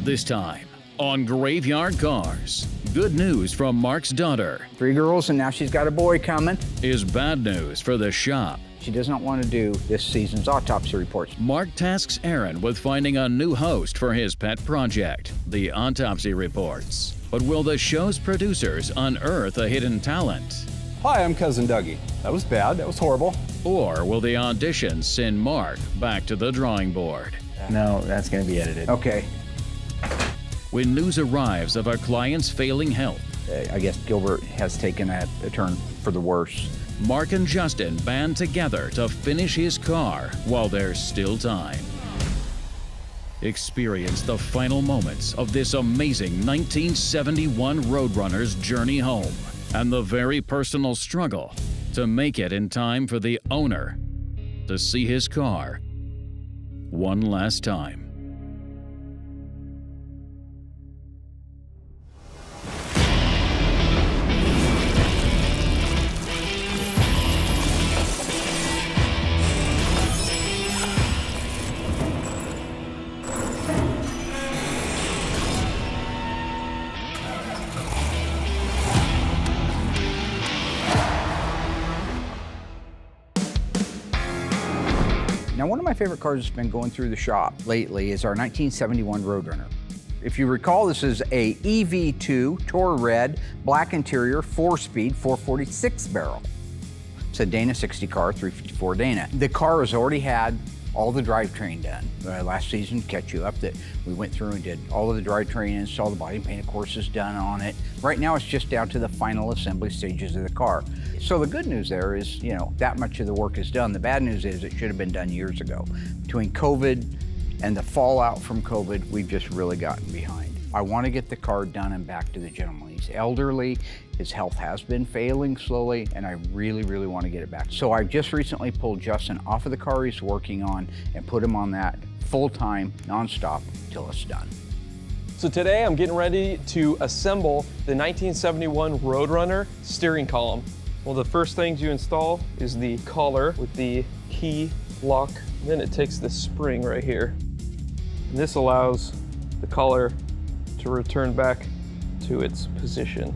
This time on Graveyard Carz, good news from Mark's daughter 3 girls, and now she's got a boy coming. is bad news for the shop. She does not want to do this season's autopsy reports. Mark tasks Aaron with finding a new host for his pet project, the autopsy reports. But will the show's producers unearth a hidden talent? Hi, I'm Cousin Dougie. That was bad. That was horrible. Or will the audition send Mark back to the drawing board? No, that's going to be edited. Okay, When news arrives of a client's failing health, I guess Gilbert has taken a turn for the worse. Mark and Justin band together to finish his car while there's still time. Experience the final moments of this amazing 1971 Roadrunner's journey home and the very personal struggle to make it in time for the owner to see his car one last time. Now, one of my favorite cars that's been going through the shop lately is our 1971 Roadrunner. If you recall, this is a EV2 Tour Red, black interior, 4-speed, 446 barrel. It's a Dana 60 car, 354 Dana. The car has already had all the drivetrain done. Last season, catch you up, that we went through and did all of the drivetrain, installed the body and paint, of course, is done on it. Right now, it's just down to the final assembly stages of the car. So the good news there is, that much of the work is done. The bad news is it should have been done years ago. Between COVID and the fallout from COVID, we've just really gotten behind. I want to get the car done and back to the gentleman. He's elderly, his health has been failing slowly, and I really, really want to get it back. So I just recently pulled Justin off of the car he's working on and put him on that full-time, nonstop, till it's done. So today I'm getting ready to assemble the 1971 Roadrunner steering column. Well, the first things you install is the collar with the key lock. Then it takes this spring right here. And this allows the collar to return back to its position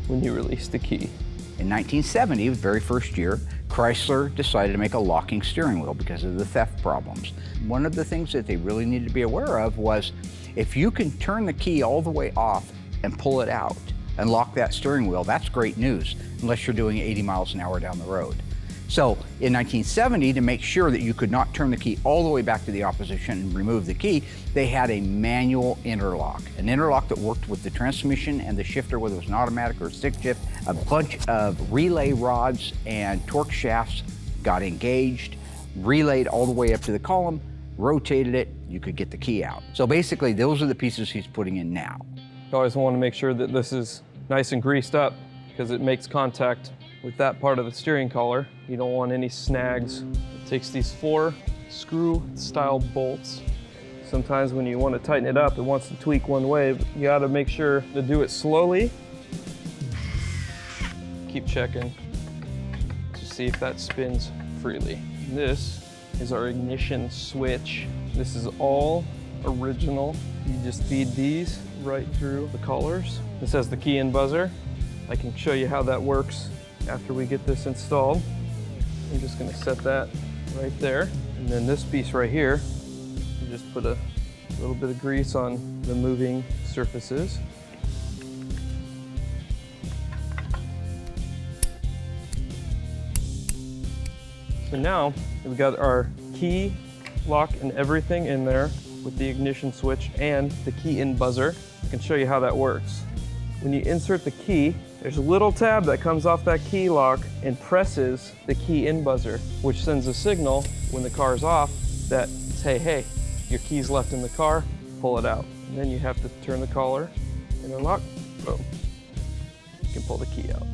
when you release the key. In 1970, the very first year, Chrysler decided to make a locking steering wheel because of the theft problems. One of the things that they really needed to be aware of was if you can turn the key all the way off and pull it out and lock that steering wheel, that's great news, unless you're doing 80 miles an hour down the road. So in 1970, to make sure that you could not turn the key all the way back to the opposition and remove the key, they had a manual interlock. An interlock that worked with the transmission and the shifter, whether it was an automatic or a stick shift. A bunch of relay rods and torque shafts got engaged, relayed all the way up to the column, rotated it, you could get the key out. So basically, those are the pieces he's putting in now. You always want to make sure that this is nice and greased up because it makes contact with that part of the steering collar. You don't want any snags. It takes these 4 screw style bolts. Sometimes when you want to tighten it up, it wants to tweak one way, but you gotta make sure to do it slowly. Keep checking to see if that spins freely. This is our ignition switch. This is all original. You just feed these right through the collars. This has the key and buzzer. I can show you how that works after we get this installed. I'm just gonna set that right there. And then this piece right here, you just put a little bit of grease on the moving surfaces. So now we've got our key lock and everything in there with the ignition switch and the key in buzzer. I can show you how that works. When you insert the key, there's a little tab that comes off that key lock and presses the key in buzzer, which sends a signal when the car's off that say, hey, your key's left in the car, pull it out. And then you have to turn the collar and unlock, boom. You can pull the key out.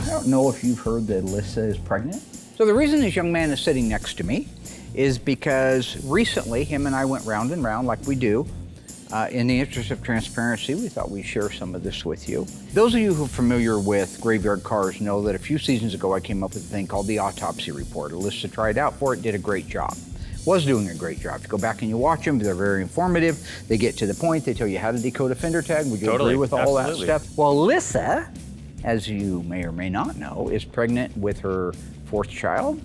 I don't know if you've heard that Alyssa is pregnant. So the reason this young man is sitting next to me is because recently him and I went round and round like we do, In the interest of transparency, we thought we'd share some of this with you. Those of you who are familiar with graveyard cars know that a few seasons ago I came up with a thing called the autopsy report. Alyssa tried out for it, did a great job. Was doing a great job. If you go back and you watch them, they're very informative. They get to the point, they tell you how to decode a fender tag. Would you agree with all that stuff? Well, Alyssa, as you may or may not know, is pregnant with her 4th child,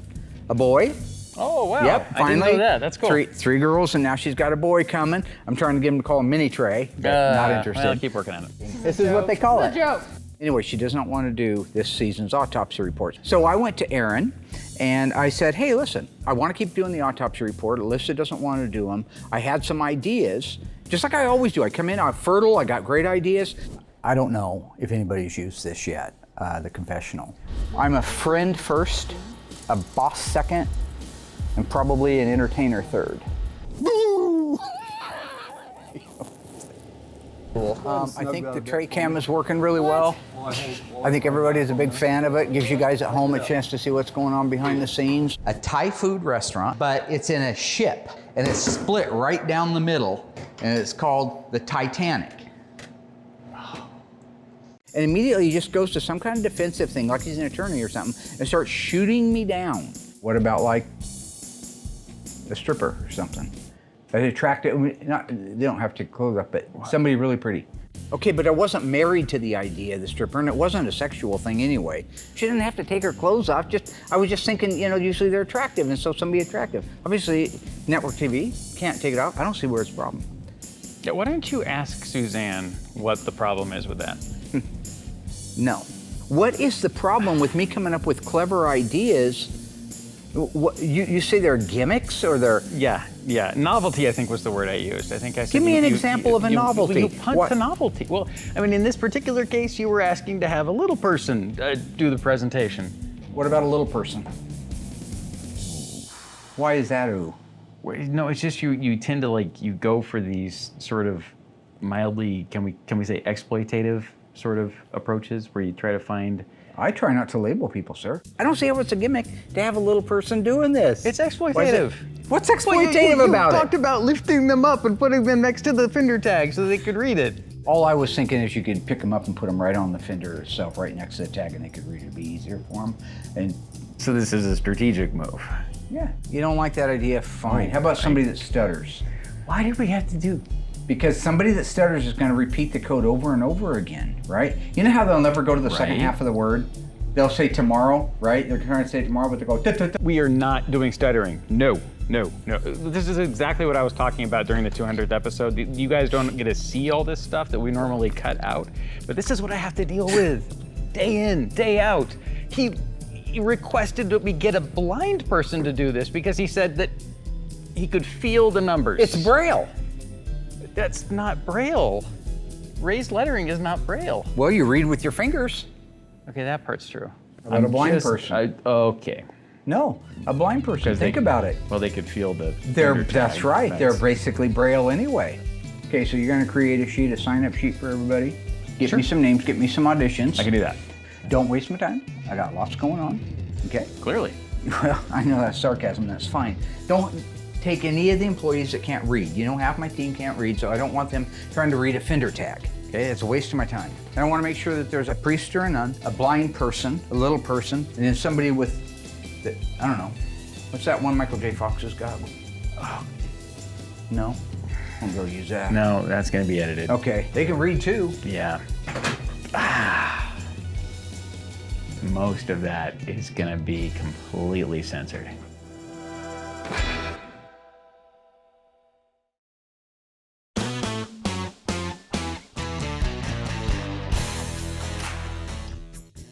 a boy. Oh, wow. Yep, finally. I didn't know that. That's cool. Three girls, and now she's got a boy coming. I'm trying to get him to call him Mini Trey, but not interested. Well, keep working on it. This is what they call it. It's a joke. Anyway, she does not want to do this season's autopsy report. So I went to Aaron and I said, hey, listen, I want to keep doing the autopsy report. Alyssa doesn't want to do them. I had some ideas, just like I always do. I come in, I'm fertile, I got great ideas. I don't know if anybody's used this yet, the confessional. I'm a friend first, a boss second, and probably an entertainer third. Boo! I think the tray cam is working really well. I think everybody is a big fan of it. Gives you guys at home a chance to see what's going on behind the scenes. A Thai food restaurant, but it's in a ship, and it's split right down the middle, and it's called the Titanic. And immediately he just goes to some kind of defensive thing, like he's an attorney or something, and starts shooting me down. What about like a stripper or something? An attractive, they don't have to clothes up, but somebody really pretty. Okay, but I wasn't married to the idea of the stripper, and it wasn't a sexual thing anyway. She didn't have to take her clothes off, I was just thinking, usually they're attractive, and so somebody attractive. Obviously, network TV, can't take it off. I don't see where it's a problem. Yeah, why don't you ask Suzanne what the problem is with that? No. What is the problem with me coming up with clever ideas? What, you say they're gimmicks or they're... Yeah. Novelty, I think, was the word I used. I think I said... Give me an example of a novelty. You punt to novelty. Well, I mean, in this particular case, you were asking to have a little person do the presentation. What about a little person? Why is that ooh? No, it's just you tend to you go for these sort of mildly, can we say exploitative sort of approaches where you try to find... I try not to label people, sir. I don't see how it's a gimmick to have a little person doing this. It's exploitative. What's exploitative about it? You talked about lifting them up and putting them next to the fender tag so they could read it. All I was thinking is you could pick them up and put them right on the fender itself, right next to the tag, and they could read it. It'd be easier for them. And so this is a strategic move. Yeah. You don't like that idea? Fine. How about somebody that stutters? Why did we have to do... Because somebody that stutters is going to repeat the code over and over again, right? You know how they'll never go to the second half of the word? They'll say tomorrow, right? They're trying to say tomorrow, but they go, duh, duh, duh. We are not doing stuttering. No. This is exactly what I was talking about during the 200th episode. You guys don't get to see all this stuff that we normally cut out, but this is what I have to deal with day in, day out. He requested that we get a blind person to do this because he said that he could feel the numbers. It's Braille. That's not Braille. Raised lettering is not Braille. Well, you read with your fingers. Okay, that part's true. About a blind person. Okay. No, a blind person. Think about it. Well, they could feel the... That's right. They're basically Braille anyway. Okay, so you're going to create a sheet, a sign-up sheet for everybody. Get me some names, get me some auditions. I can do that. Don't waste my time. I got lots going on. Okay? Clearly. Well, I know that's sarcasm. That's fine. Don't take any of the employees that can't read. Half my team can't read, so I don't want them trying to read a fender tag. Okay, it's a waste of my time. And I want to make sure that there's a priest or a nun, a blind person, a little person, and then somebody with, I don't know, what's that one Michael J. Fox has got? Oh, no, I'm gonna use that. No, that's gonna be edited. Okay, they can read too. Yeah. Most of that is gonna be completely censored.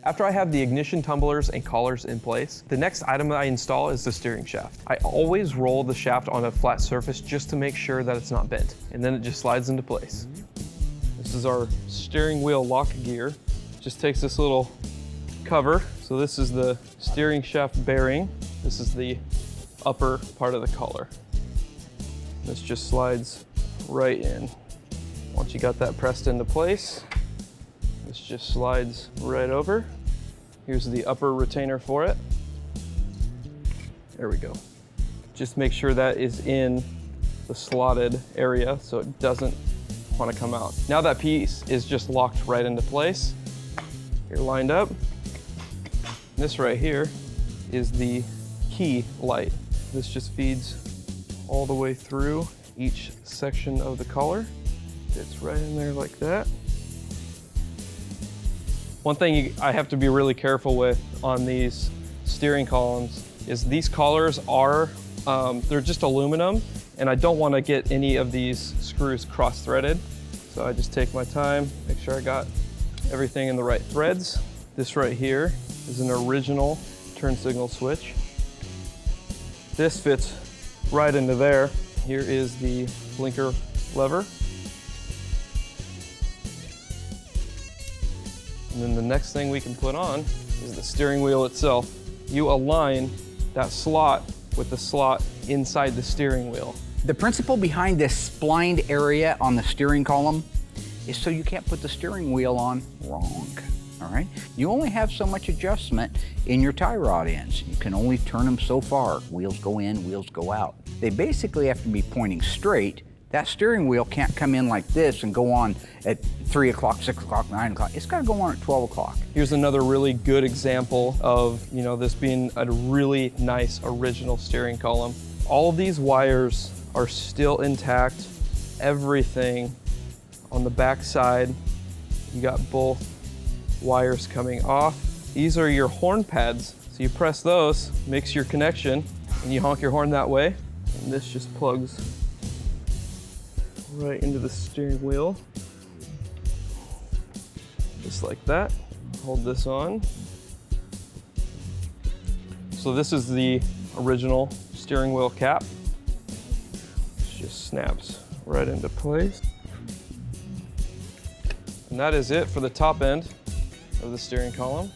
After I have the ignition tumblers and collars in place, the next item that I install is the steering shaft. I always roll the shaft on a flat surface just to make sure that it's not bent, and then it just slides into place. This is our steering wheel lock gear. Just takes this little cover. So this is the steering shaft bearing. This is the upper part of the collar. This just slides right in. Once you got that pressed into place, this just slides right over. Here's the upper retainer for it. There we go. Just make sure that is in the slotted area so it doesn't want to come out. Now that piece is just locked right into place. You're lined up. This right here is the key light. This just feeds all the way through each section of the collar. Fits right in there like that. One thing I have to be really careful with on these steering columns is these collars are, they're just aluminum, and I don't want to get any of these screws cross-threaded. So I just take my time, make sure I got everything in the right threads. This right here is an original turn signal switch. This fits right into there. Here is the blinker lever. And then the next thing we can put on is the steering wheel itself. You align that slot with the slot inside the steering wheel. The principle behind this splined area on the steering column is so you can't put the steering wheel on wrong, all right? You only have so much adjustment in your tie rod ends. You can only turn them so far. Wheels go in, wheels go out. They basically have to be pointing straight. That steering wheel can't come in like this and go on at 3 o'clock, 6 o'clock, 9 o'clock. It's gotta go on at 12 o'clock. Here's another really good example of, this being a really nice original steering column. All of these wires are still intact. Everything on the back side, you got both wires coming off. These are your horn pads. So you press those, makes your connection, and you honk your horn that way. And this just plugs right into the steering wheel. Just like that. Hold this on. So this is the original steering wheel cap. It just snaps right into place. And that is it for the top end of the steering column.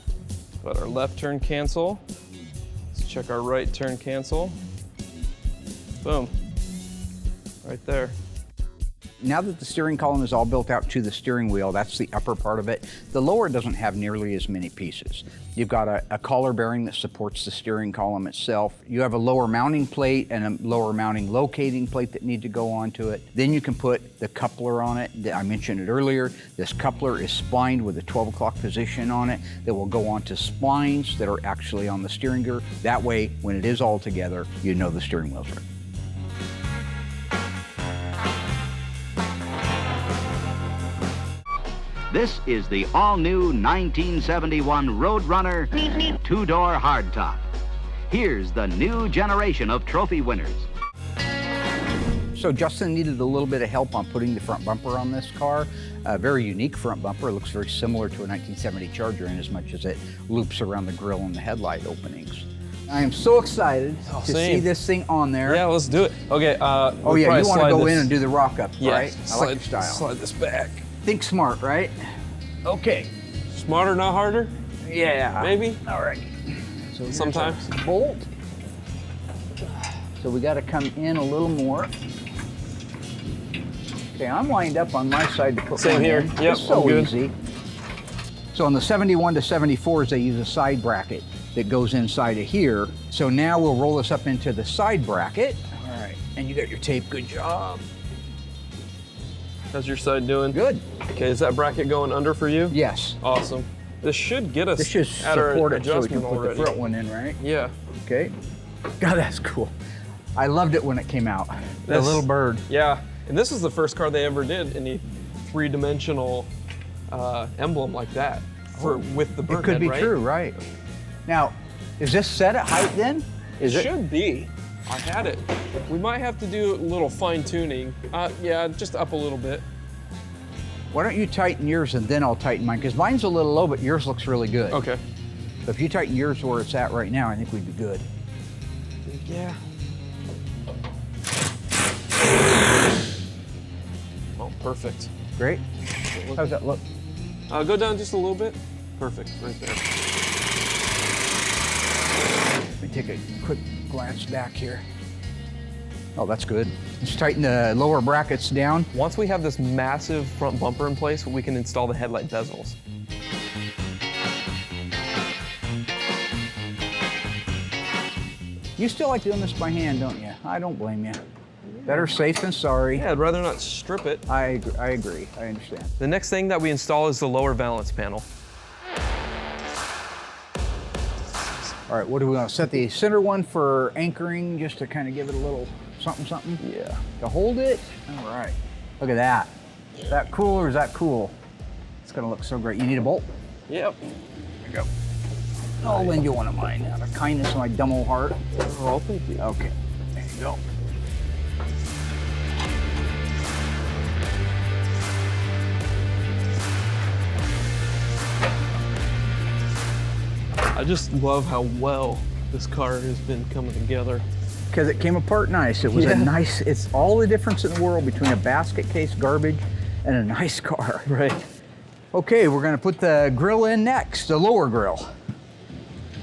Got our left turn cancel. Let's check our right turn cancel. Boom, right there. Now that the steering column is all built out to the steering wheel, that's the upper part of it. The lower doesn't have nearly as many pieces. You've got a collar bearing that supports the steering column itself. You have a lower mounting plate and a lower mounting locating plate that need to go onto it. Then you can put the coupler on it. I mentioned it earlier. This coupler is splined with a 12 o'clock position on it that will go onto splines that are actually on the steering gear. That way, when it is all together, you know the steering wheel's ready. This is the all-new 1971 Roadrunner two-door hardtop. Here's the new generation of trophy winners. So Justin needed a little bit of help on putting the front bumper on this car. A very unique front bumper. It looks very similar to a 1970 Charger in as much as it loops around the grille and the headlight openings. I am so excited to see this thing on there. Yeah, let's do it. Okay. Oh yeah, you want to go in and do the rock up, right? I like your style. Slide this back. Think smart, right? Okay. Smarter, not harder? Yeah. Maybe? All right. So sometimes. Bolt. So we got to come in a little more. Okay, I'm lined up on my side to put Same one here. in. Yep, It's so I'm good. easy. So on the 71 to 74s, they use a side bracket that goes inside of here. So now we'll roll this up into the side bracket. All right, and you got your tape. Good job. How's your side doing? Good. Okay, is that bracket going under for you? Yes. Awesome. This should get us This should at our support it so we can adjustment put already. the front one in, right? Yeah. Okay. God, that's cool. I loved it when it came out. The This- little bird. Yeah, and this is the first car they ever did any three-dimensional emblem like that with the bird It could head, be right? true, right? Now, is this set at height then? Is it? Should be. I had it. We might have to do a little fine-tuning. Yeah, just up a little bit. Why don't you tighten yours and then I'll tighten mine? Because mine's a little low, but yours looks really good. Okay. So if you tighten yours where it's at right now, I think we'd be good. Yeah. Oh, perfect. Great. How's that look? Go down just a little bit. Perfect, right there. Let me take a quick glance back here. Oh, that's good. Just tighten the lower brackets down. Once we have this massive front bumper in place, we can install the headlight bezels. You still like doing this by hand, don't you? I don't blame you. Better safe than sorry. Yeah, I'd rather not strip it. I agree. I understand. The next thing that we install is the lower valance panel. All right, what do we want to set the center one for anchoring, just to kind of give it a little something? Yeah. To hold it? All right. Look at that. Is that cool or is that cool? It's gonna look so great. You need a bolt? Yep. There we go. I'll lend you one of mine out of kindness of my dumb old heart. Oh, thank you. Okay, there you go. I just love how well this car has been coming together. Because it came apart nice. It was a nice, it's all the difference in the world between a basket case garbage and a nice car. Right. Okay, we're gonna put the grill in next, the lower grill.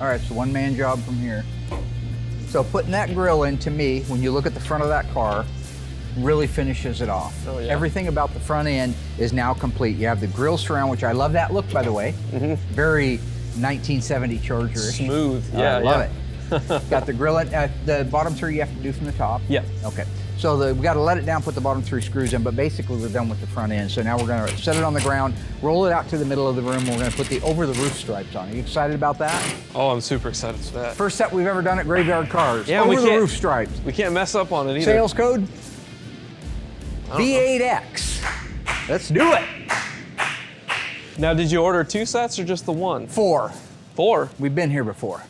All right, so one-man job from here. So putting that grill in, to me, when you look at the front of that car, really finishes it off. Oh, yeah. Everything about the front end is now complete. You have the grill surround, which I love that look, by the way. Very 1970 Charger. Smooth. Yeah, I love it. Got the grill in. The bottom three you have to do from the top. Yep. Okay. So we got to let it down, put the bottom three screws in, but basically we're done with the front end. So now we're going to set it on the ground, roll it out to the middle of the room. We're going to put the over-the-roof stripes on. Are you excied about that? Oh, I'm super excited for that. First set we've ever done at Graveyard Carz. Yeah, we over-the-roof can't- stripes. We can't mess up on it either. Sales code? V8X. Let's do it. Now, did you order 2 sets or just the one? 4. 4. We've been here before.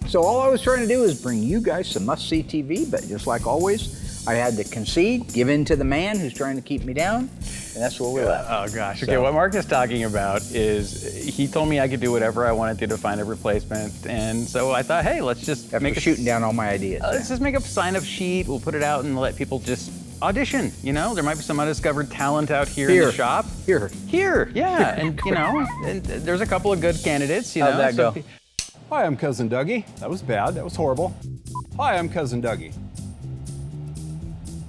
So all I was trying to do is bring you guys some must-see TV, but just like always, I had to concede, give in to the man who's trying to keep me down, and that's where we're at. Oh gosh. Okay, what Mark is talking about is he told me I could do whatever I wanted to find a replacement, and so I thought, hey, let's just After make shooting down all my ideas. Let's just make a sign-up sheet. We'll put it out and let people just audition. You know, there might be some undiscovered talent out here in the shop. Here. Yeah, and you know, and there's a couple of good candidates. You How'd know, that go? Hi, I'm Cousin Dougie. That was bad. That was horrible. Hi, I'm Cousin Dougie.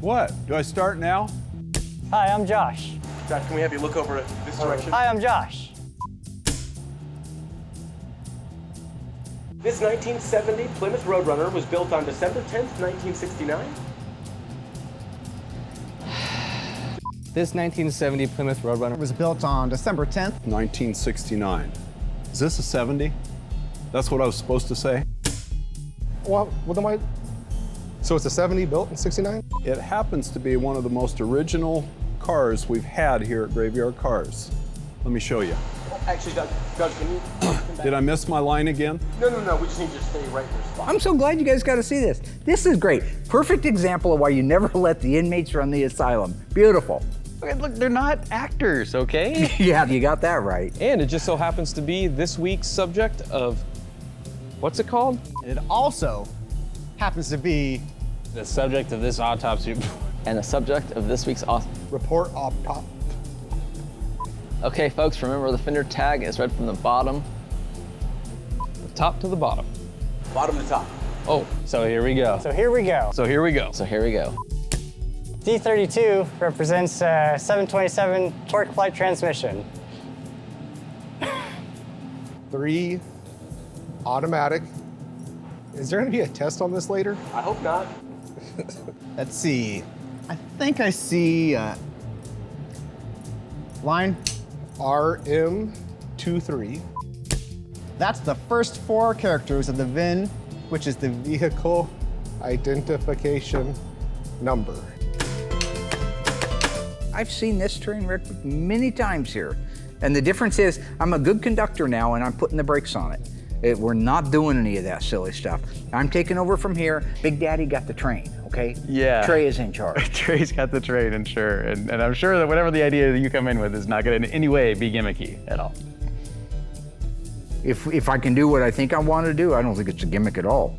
What? Do I start now? Hi, I'm Josh. Josh, can we have you look over this direction? Hi, I'm Josh. This 1970 Plymouth Roadrunner was built on December 10th, 1969. This 1970 Plymouth Roadrunner was built on December 10th. 1969. Is this a 70? That's what I was supposed to say? Well, then why? So it's a 70 built in 69? It happens to be one of the most original cars we've had here at Graveyard Carz. Let me show you. Actually, Doug, can you come back? Did I miss my line again? No, we just need you to stay right in your spot. I'm so glad you guys got to see this. This is great. Perfect example of why you never let the inmates run the asylum. Beautiful. Okay, look, they're not actors, okay? Yeah, you got that right. And it just so happens to be this week's subject of, what's it called? It also happens to be The subject of this autopsy. And the subject of this week's report op top. Okay, folks, remember the fender tag is read from the bottom. The top to the bottom. Bottom to top. Oh, So here we go. So here we go. So here we go. So here we go. D32 represents 727 torque flight transmission. 3 automatic. Is there going to be a test on this later? I hope not. Let's see. I think I see line RM23. That's the first 4 characters of the VIN, which is the vehicle identification number. I've seen this train wreck many times here. And the difference is I'm a good conductor now and I'm putting the brakes on it. We're not doing any of that silly stuff. I'm taking over from here. Big Daddy got the train, okay? Yeah. Trey is in charge. Trey's got the train, and sure, and I'm sure that whatever the idea that you come in with is not going to in any way be gimmicky at all. If I can do what I think I want to do, I don't think it's a gimmick at all.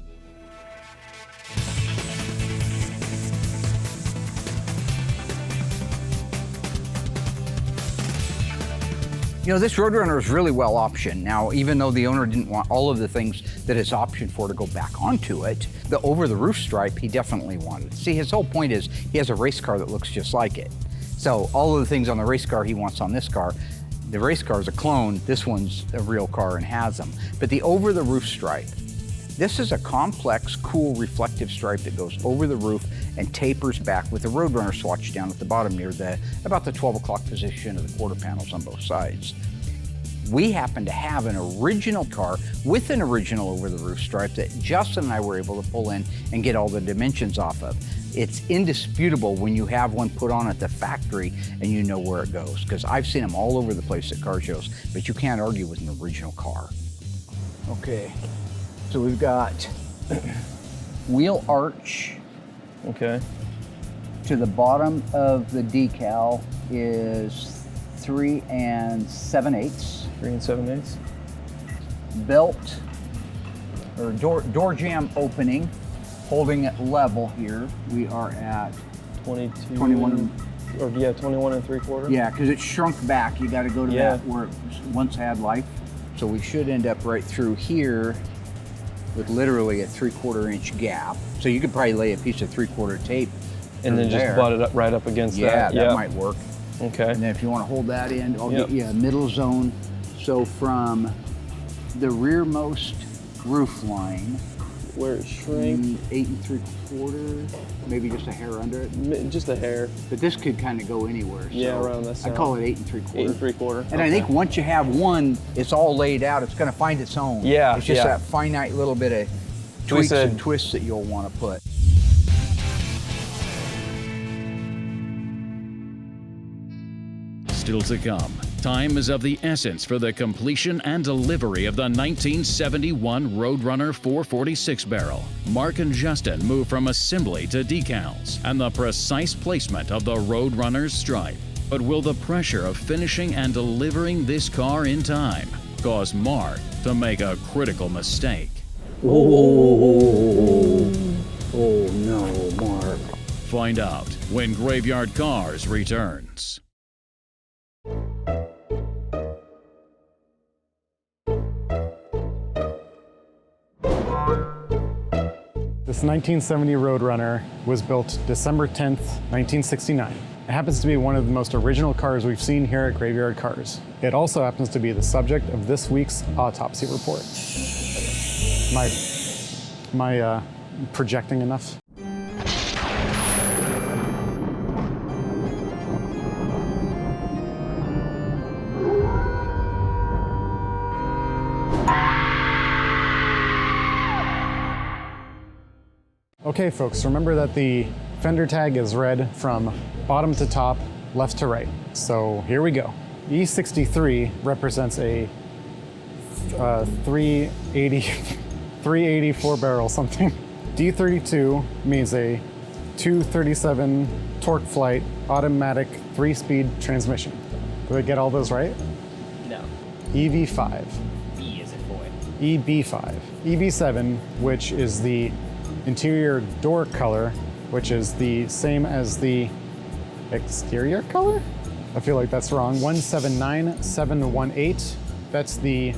You know, this Roadrunner is really well optioned. Now, even though the owner didn't want all of the things that it's optioned for to go back onto it, the over-the-roof stripe he definitely wanted. See, his whole point is he has a race car that looks just like it. So all of the things on the race car he wants on this car. The race car is a clone. This one's a real car and has them. But the over-the-roof stripe, this is a complex, cool, reflective stripe that goes over the roof and tapers back with the Roadrunner swatch down at the bottom near about the 12 o'clock position of the quarter panels on both sides. We happen to have an original car with an original over-the-roof stripe that Justin and I were able to pull in and get all the dimensions off of. It's indisputable when you have one put on at the factory and you know where it goes, because I've seen them all over the place at car shows, but you can't argue with an original car. Okay, so we've got wheel arch. Okay. To the bottom of the decal is 3 7/8. 3 7/8. Belt, or door jamb opening, holding it level here. We are at 21 or yeah, 21 3/4. Yeah, because it's shrunk back. You got to go to that where it once had life. So we should end up right through here with literally a 3/4 inch gap. So you could probably lay a piece of 3/4 tape and then just butt it up right up against that. Yeah, that might work. Okay. And then if you want to hold that in, I'll get you a middle zone. So from the rearmost roof line, where it shrank, 8 3/4, maybe just a hair under it. Just a hair. But this could kind of go anywhere. Yeah, so around that side. I call it 8 3/4. 8 3/4. And I think once you have one, it's all laid out. It's going to find its own. Yeah. It's just that finite little bit of tweaks and twists that you'll want to put. Still to come, time is of the essence for the completion and delivery of the 1971 Roadrunner 446 barrel. Mark and Justin move from assembly to decals and the precise placement of the Roadrunner's stripe. But will the pressure of finishing and delivering this car in time cause Mark to make a critical mistake? Oh no, Mark. Find out when Graveyard Carz returns. This 1970 Roadrunner was built December 10th, 1969. It happens to be one of the most original cars we've seen here at Graveyard Carz. It also happens to be the subject of this week's autopsy report. Am I projecting enough? Okay folks, remember that the fender tag is read from bottom to top, left to right. So here we go. E63 represents a 384 barrel something. D32 means a 237 torque flight automatic 3-speed transmission. Did I get all those right? No. EV5. E is in boy. EB5. EB7, which is the interior door color, which is the same as the exterior color? I feel like that's wrong. 179718. That's the,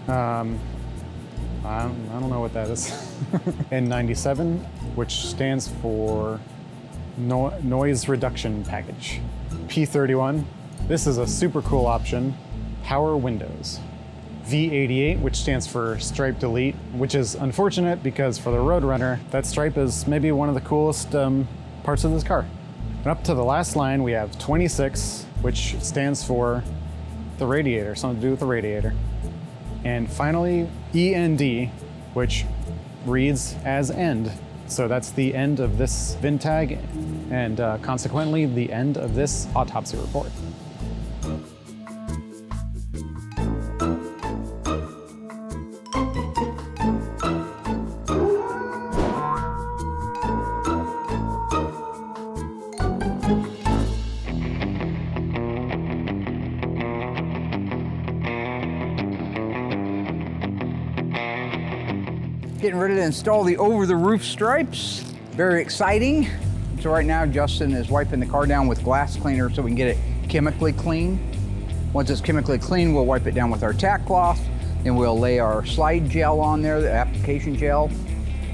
I don't know what that is. And 97, which stands for noise reduction package. P31, this is a super cool option, power windows. V88, which stands for stripe delete, which is unfortunate because for the Roadrunner, that stripe is maybe one of the coolest parts of this car. And up to the last line, we have 26, which stands for the radiator, something to do with the radiator. And finally, END, which reads as end. So that's the end of this VIN tag and consequently the end of this autopsy report. Getting ready to install the over-the-roof stripes. Very exciting. So right now, Justin is wiping the car down with glass cleaner so we can get it chemically clean. Once it's chemically clean, we'll wipe it down with our tack cloth, then we'll lay our slide gel on there, the application gel,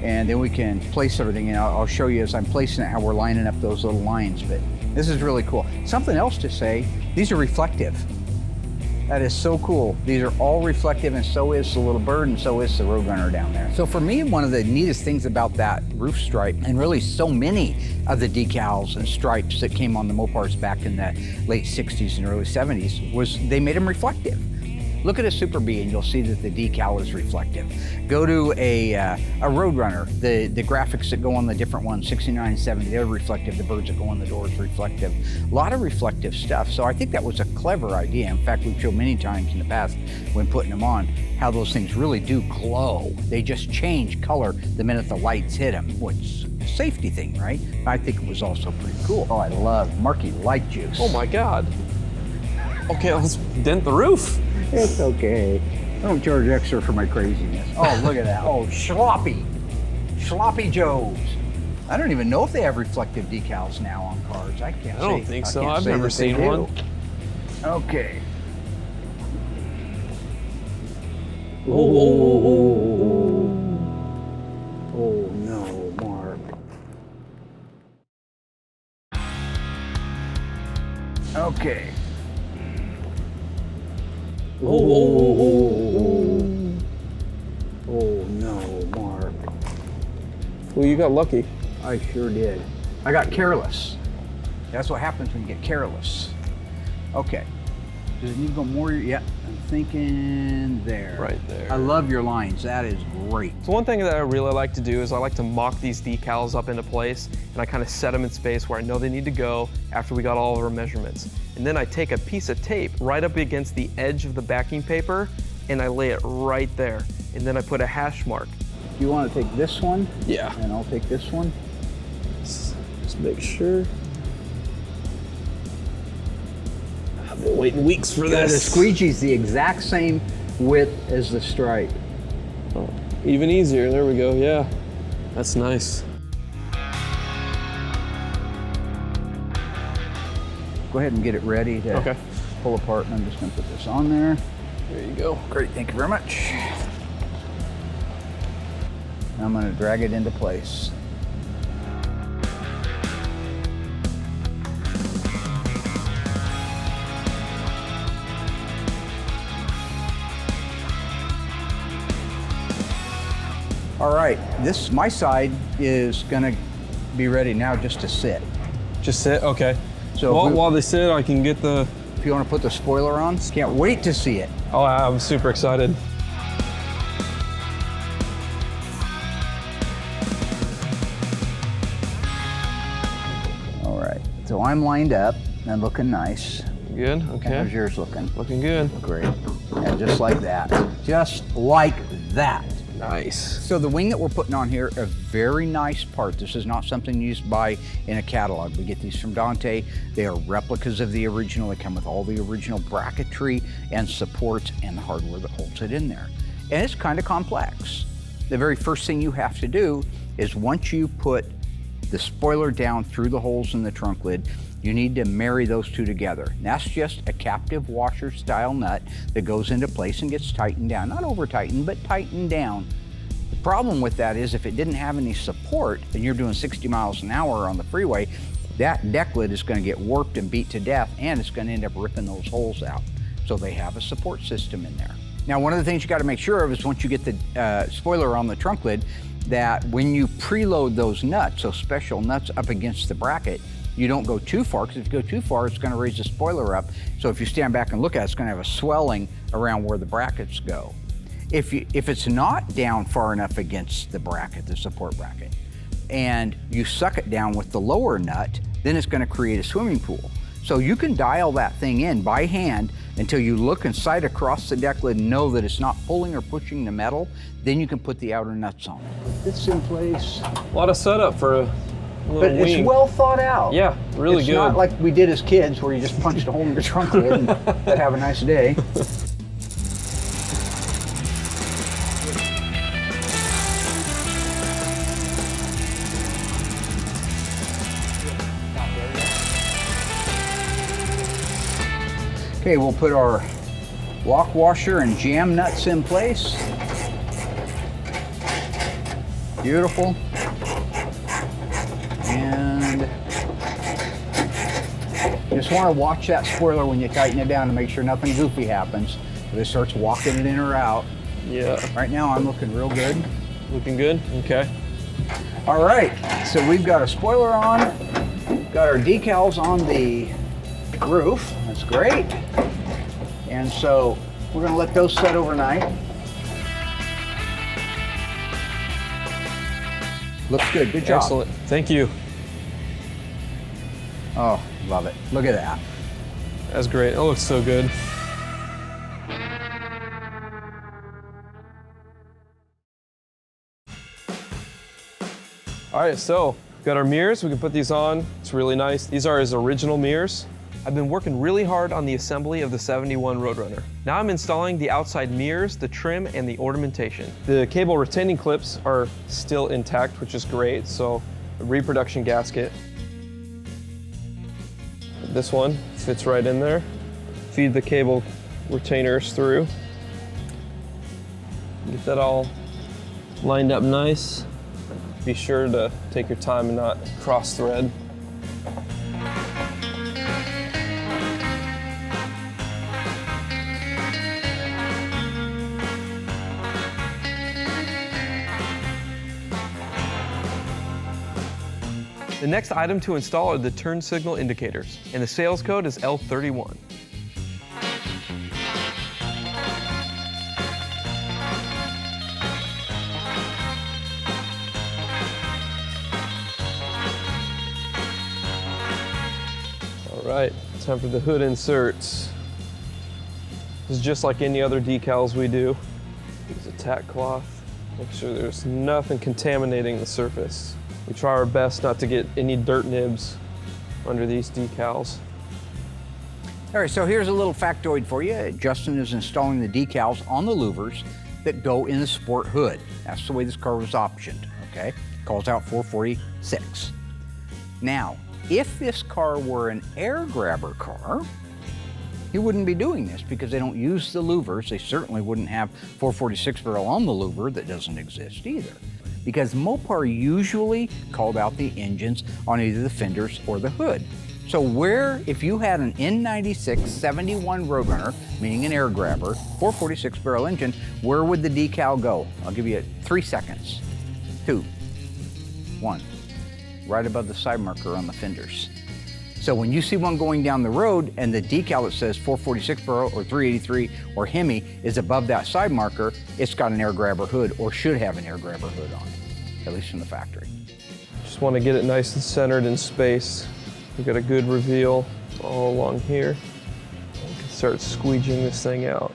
and then we can place everything. And I'll show you as I'm placing it how we're lining up those little lines, but this is really cool. Something else to say, these are reflective. That is so cool. These are all reflective, and so is the little bird, and so is the Roadrunner down there. So for me, one of the neatest things about that roof stripe, and really so many of the decals and stripes that came on the Mopars back in the late 60s and early 70s, was they made them reflective. Look at a Super Bee and you'll see that the decal is reflective. Go to a Roadrunner, the graphics that go on the different ones, 69, 70, they're reflective. The birds that go on the doors, reflective. A lot of reflective stuff. So I think that was a clever idea. In fact, we've shown many times in the past when putting them on how those things really do glow. They just change color the minute the lights hit them, which is a safety thing, right? I think it was also pretty cool. Oh, I love Marky Light Juice. Oh my God. Okay, let's dent the roof. It's okay. I don't charge extra for my craziness. Oh, look at that. Oh, Sloppy Joes. I don't even know if they have reflective decals now on cars. I can't say. I don't think so. Can't I've say never that they seen do. one. Okay. Oh no, Mark. Okay. Oh no, Mark. Well, you got lucky. I sure did. I got careless. That's what happens when you get careless. Okay. Does it need to go more? Yeah, I'm thinking there. Right there. I love your lines. That is great. So one thing that I really like to do is I like to mock these decals up into place, and I kind of set them in space where I know they need to go after we got all of our measurements. And then I take a piece of tape right up against the edge of the backing paper, and I lay it right there. And then I put a hash mark. Do you want to take this one? Yeah. And I'll take this one. Just make sure. I've been waiting weeks for The this. squeegee's the exact same width as the stripe. Oh, even easier, there we go, yeah. That's nice. Go ahead and get it ready to pull apart, and I'm just gonna put this on there. There you go. Great, thank you very much. I'm gonna drag it into place. All right, my side is gonna be ready now just to sit. Just sit, okay. So while they sit, I can get the... If you wanna put the spoiler on, can't wait to see it. Oh, I'm super excited. All right, so I'm lined up and looking nice. Good, okay. How's yours looking? Looking good. Great. And just like that. Just like that. Nice. So the wing that we're putting on here, a very nice part. This is not something you just buy in a catalog. We get these from Dante. They are replicas of the original. They come with all the original bracketry and supports and the hardware that holds it in there. And it's kind of complex. The very first thing you have to do is once you put the spoiler down through the holes in the trunk lid, you need to marry those two together. And that's just a captive washer style nut that goes into place and gets tightened down. Not over tightened, but tightened down. The problem with that is if it didn't have any support and you're doing 60 miles an hour on the freeway, that deck lid is gonna get warped and beat to death, and it's gonna end up ripping those holes out. So they have a support system in there. Now, one of the things you gotta make sure of is once you get the spoiler on the trunk lid, that when you preload those nuts, those special nuts up against the bracket, you don't go too far, because if you go too far, it's gonna raise the spoiler up. So if you stand back and look at it, it's gonna have a swelling around where the brackets go. If it's not down far enough against the bracket, the support bracket, and you suck it down with the lower nut, then it's gonna create a swimming pool. So you can dial that thing in by hand until you look and sight across the deck lid and know that it's not pulling or pushing the metal. Then you can put the outer nuts on. Put this in place. A lot of setup for a little But wing. it's well thought out. Yeah, really it's good. It's not like we did as kids where you just punched a hole in your trunk lid and said, have a nice day. Okay, we'll put our lock washer and jam nuts in place. Beautiful. And Just want to watch that spoiler when you tighten it down to make sure nothing goofy happens. If it starts walking it in or out. Yeah. Right now I'm looking real good. Looking good? Okay. All right, so we've got a spoiler on, got our decals on the roof. That's great. And so we're gonna let those set overnight. Looks good, good job. Excellent, thank you. Oh, love it. Look at that. That's great, it looks so good. All right, so we've got our mirrors. We can put these on. It's really nice. These are his original mirrors. I've been working really hard on the assembly of the 71 Roadrunner. Now I'm installing the outside mirrors, the trim, and the ornamentation. The cable retaining clips are still intact, which is great. So a reproduction gasket. This one fits right in there. Feed the cable retainers through. Get that all lined up nice. Be sure to take your time and not cross thread. The next item to install are the turn signal indicators, and the sales code is L31. All right, time for the hood inserts. This is just like any other decals we do. Use a tack cloth. Make sure there's nothing contaminating the surface. We try our best not to get any dirt nibs under these decals. All right, so here's a little factoid for you. Justin is installing the decals on the louvers that go in the sport hood. That's the way this car was optioned, okay? Calls out 446. Now, if this car were an air grabber car, he wouldn't be doing this because they don't use the louvers. They certainly wouldn't have 446 barrel on the louver that doesn't exist either. Because Mopar usually called out the engines on either the fenders or the hood. So where, if you had an N96 71 Roadrunner, meaning an air grabber, 446 barrel engine, where would the decal go? I'll give you 3 seconds. 2, 1, right above the side marker on the fenders. So when you see one going down the road and the decal that says 446 barrel or 383 or Hemi is above that side marker, it's got an air grabber hood or should have an air grabber hood on it, at least from the factory. Just want to get it nice and centered in space. We've got a good reveal all along here. We can start squeegeeing this thing out.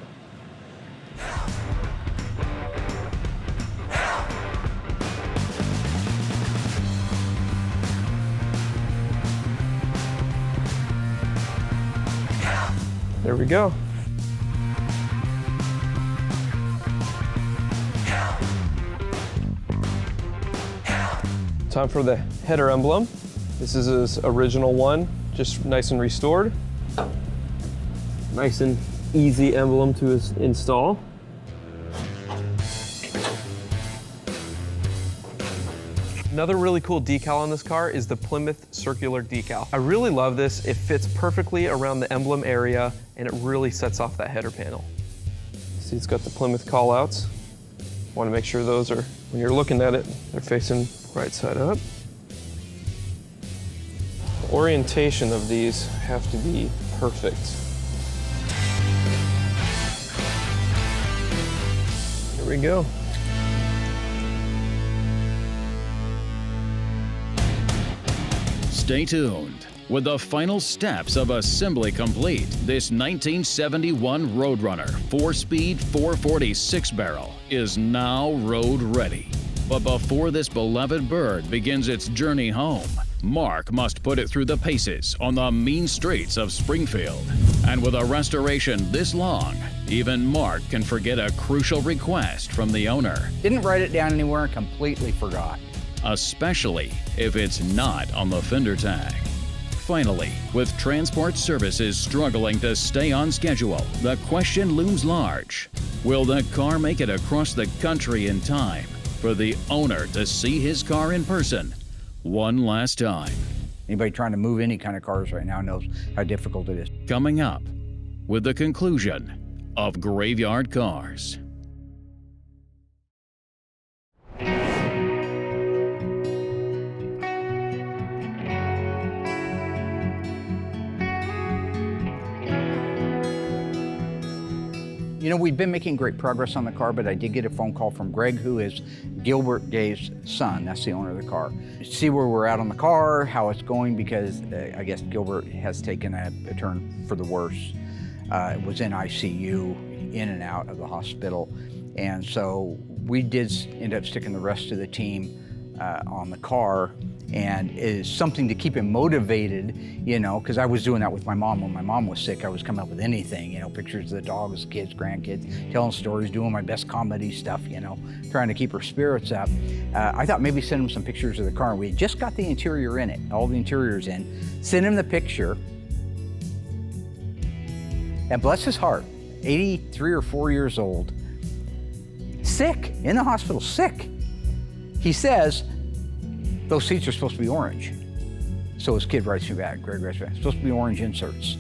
There we go. Time for the header emblem. This is his original one, just nice and restored. Nice and easy emblem to install. Another really cool decal on this car is the Plymouth circular decal. I really love this. It fits perfectly around the emblem area and it really sets off that header panel. See, it's got the Plymouth callouts. Want to make sure those are, when you're looking at it, they're facing right side up. The orientation of these have to be perfect. Here we go. Stay tuned. With the final steps of assembly complete, this 1971 Roadrunner 4-speed 446 barrel is now road ready. But before this beloved bird begins its journey home, Mark must put it through the paces on the mean streets of Springfield. And with a restoration this long, even Mark can forget a crucial request from the owner. Didn't write it down anywhere and completely forgot. Especially if it's not on the fender tag. Finally, with transport services struggling to stay on schedule, the question looms large. Will the car make it across the country in time for the owner to see his car in person one last time? Anybody trying to move any kind of cars right now knows how difficult it is. Coming up with the conclusion of Graveyard Carz. You know, we've been making great progress on the car, but I did get a phone call from Greg, who is Gilbert Gay's son. That's the owner of the car. See where we're at on the car, how it's going, because I guess Gilbert has taken a turn for the worse. Was in ICU, in and out of the hospital. And so we did end up sticking the rest of the team on the car, and it is something to keep him motivated, you know, because I was doing that with my mom. When my mom was sick, I was coming up with anything, you know, pictures of the dogs, kids, grandkids, telling stories, doing my best comedy stuff, you know, trying to keep her spirits up. I thought maybe send him some pictures of the car. We had just got the interior in it, all the interiors in. Send him the picture. And bless his heart, 83 or 4 years old, sick, in the hospital, sick. He says, those seats are supposed to be orange. So his kid writes me back, Greg writes me back, supposed to be orange inserts.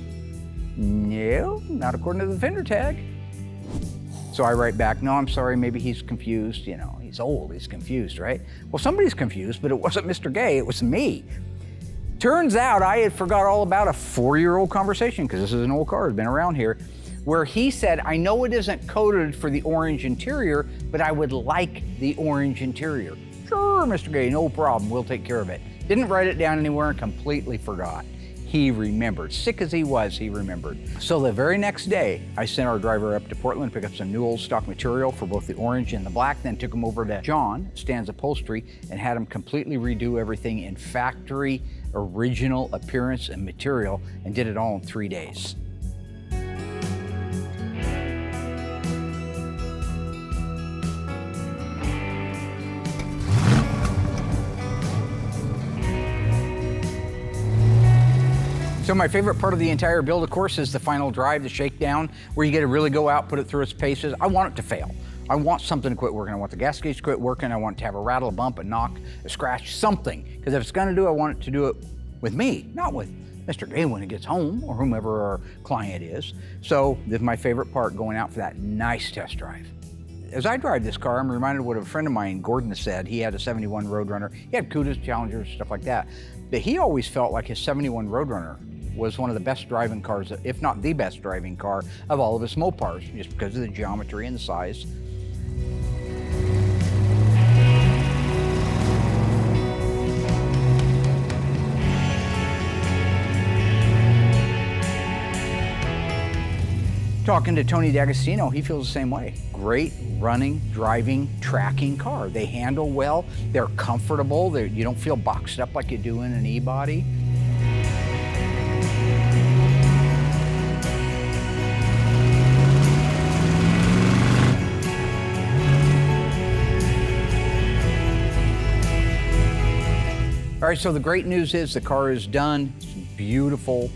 No, not according to the vendor tag. So I write back, no, I'm sorry, maybe he's confused, you know, he's old, he's confused, right? Well, somebody's confused, but it wasn't Mr. Gay, it was me. Turns out I had forgot all about a 4-year-old conversation, because this is an old car, it's been around here, where he said, I know it isn't coded for the orange interior, but I would like the orange interior. Sure, Mr. Gay, no problem, we'll take care of it. Didn't write it down anywhere and completely forgot. He remembered. Sick as he was, he remembered. So the very next day, I sent our driver up to Portland to pick up some new old stock material for both the orange and the black, then took him over to John, Stan's Upholstery, and had him completely redo everything in factory original appearance and material, and did it all in 3 days. So my favorite part of the entire build, of course, is the final drive, the shakedown, where you get to really go out, put it through its paces. I want it to fail. I want something to quit working. I want the gas gauge to quit working. I want it to have a rattle, a bump, a knock, a scratch, something. Because if it's gonna do, I want it to do it with me, not with Mr. Gay when he gets home, or whomever our client is. So this is my favorite part, going out for that nice test drive. As I drive this car, I'm reminded of what a friend of mine, Gordon, said. He had a 71 Roadrunner. He had Cudas, Challengers, stuff like that. But he always felt like his 71 Roadrunner was one of the best driving cars, if not the best driving car, of all of his Mopars, just because of the geometry and the size. Talking to Tony D'Agostino, he feels the same way. Great running, driving, tracking car. They handle well, they're comfortable, you don't feel boxed up like you do in an E-body. All right, so the great news is the car is done, it's beautiful,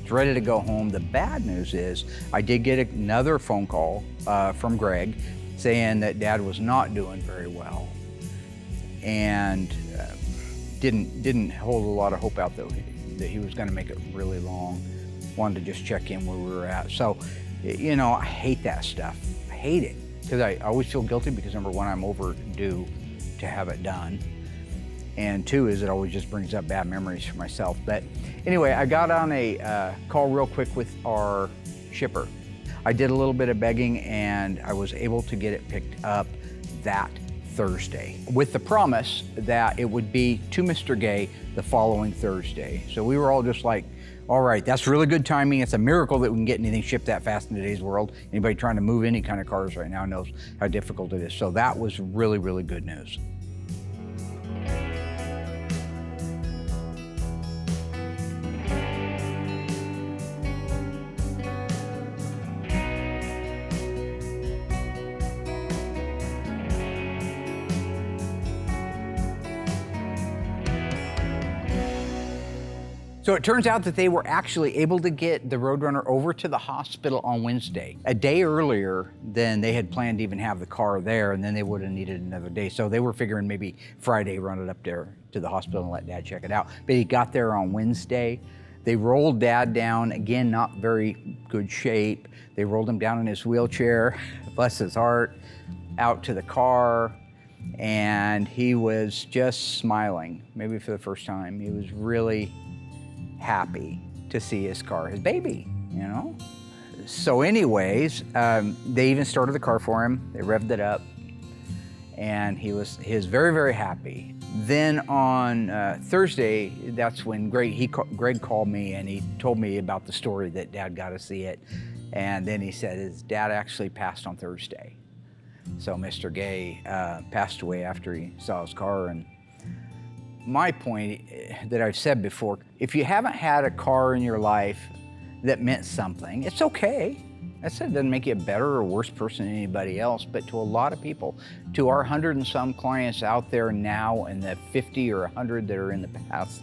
it's ready to go home. The bad news is I did get another phone call from Greg saying that Dad was not doing very well, and didn't hold a lot of hope out though, that he was gonna make it really long. Wanted to just check in where we were at. So, you know, I hate that stuff. I hate it, because I always feel guilty because number one, I'm overdue to have it done. And two is it always just brings up bad memories for myself. But anyway, I got on a call real quick with our shipper. I did a little bit of begging and I was able to get it picked up that Thursday with the promise that it would be to Mr. Gay the following Thursday. So we were all just like, all right, that's really good timing. It's a miracle that we can get anything shipped that fast in today's world. Anybody trying to move any kind of cars right now knows how difficult it is. So that was really, really good news. So it turns out that they were actually able to get the Roadrunner over to the hospital on Wednesday, a day earlier than they had planned to even have the car there, and then they would have needed another day. So they were figuring maybe Friday run it up there to the hospital and let Dad check it out. But he got there on Wednesday. They rolled Dad down, again, not very good shape. They rolled him down in his wheelchair, bless his heart, out to the car, and he was just smiling, maybe for the first time. He was really happy to see his car, his baby, you know? So anyways, they even started the car for him. They revved it up, and he was very, very happy. Then on Thursday, that's when Greg called me and he told me about the story that Dad got to see it. And then he said his dad actually passed on Thursday. So Mr. Gay passed away after he saw his car. And my point that I've said before, if you haven't had a car in your life that meant something, it's okay. That said, it doesn't make you a better or worse person than anybody else, but to a lot of people, to our 100 and some clients out there now and the 50 or 100 that are in the past,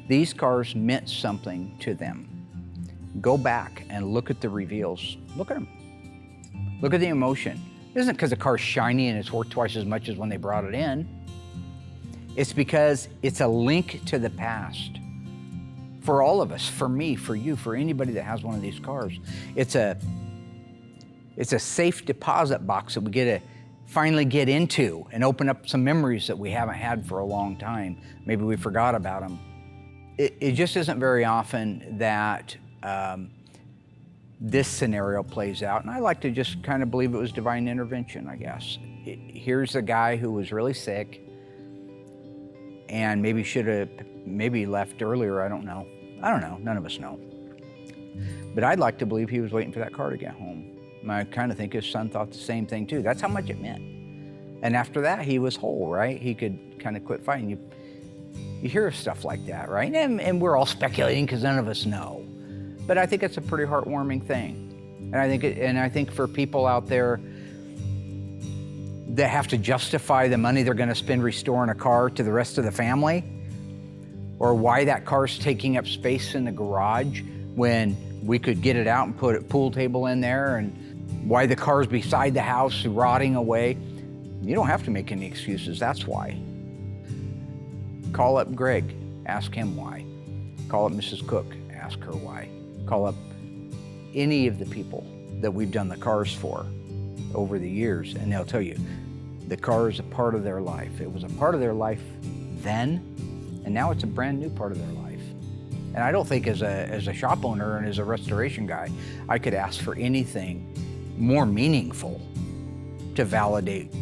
these cars meant something to them. Go back and look at the reveals. Look at them. Look at the emotion. It isn't because the car's shiny and it's worth twice as much as when they brought it in. It's because it's a link to the past. For all of us, for me, for you, for anybody that has one of these cars, it's a safe deposit box that we get to finally get into and open up some memories that we haven't had for a long time. Maybe we forgot about them. It just isn't very often that this scenario plays out, and I like to just kind of believe it was divine intervention, I guess. Here's a guy who was really sick and maybe should have left earlier, I don't know. None of us know. But I'd like to believe he was waiting for that car to get home. I kind of think his son thought the same thing too. That's how much it meant. And after that, he was whole, right? He could kind of quit fighting. You hear stuff like that, right? And we're all speculating because none of us know. But I think it's a pretty heartwarming thing. And I think for people out there that have to justify the money they're going to spend restoring a car to the rest of the family, or why that car's taking up space in the garage when we could get it out and put a pool table in there, and why the car's beside the house rotting away. You don't have to make any excuses, that's why. Call up Greg, ask him why. Call up Mrs. Cook, ask her why. Call up any of the people that we've done the cars for over the years, and they'll tell you the car is a part of their life. It was a part of their life then, and now it's a brand new part of their life. And I don't think as a shop owner and as a restoration guy, I could ask for anything more meaningful to validate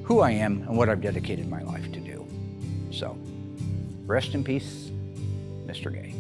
who I am and what I've dedicated my life to do. So, rest in peace, Mr. Gay.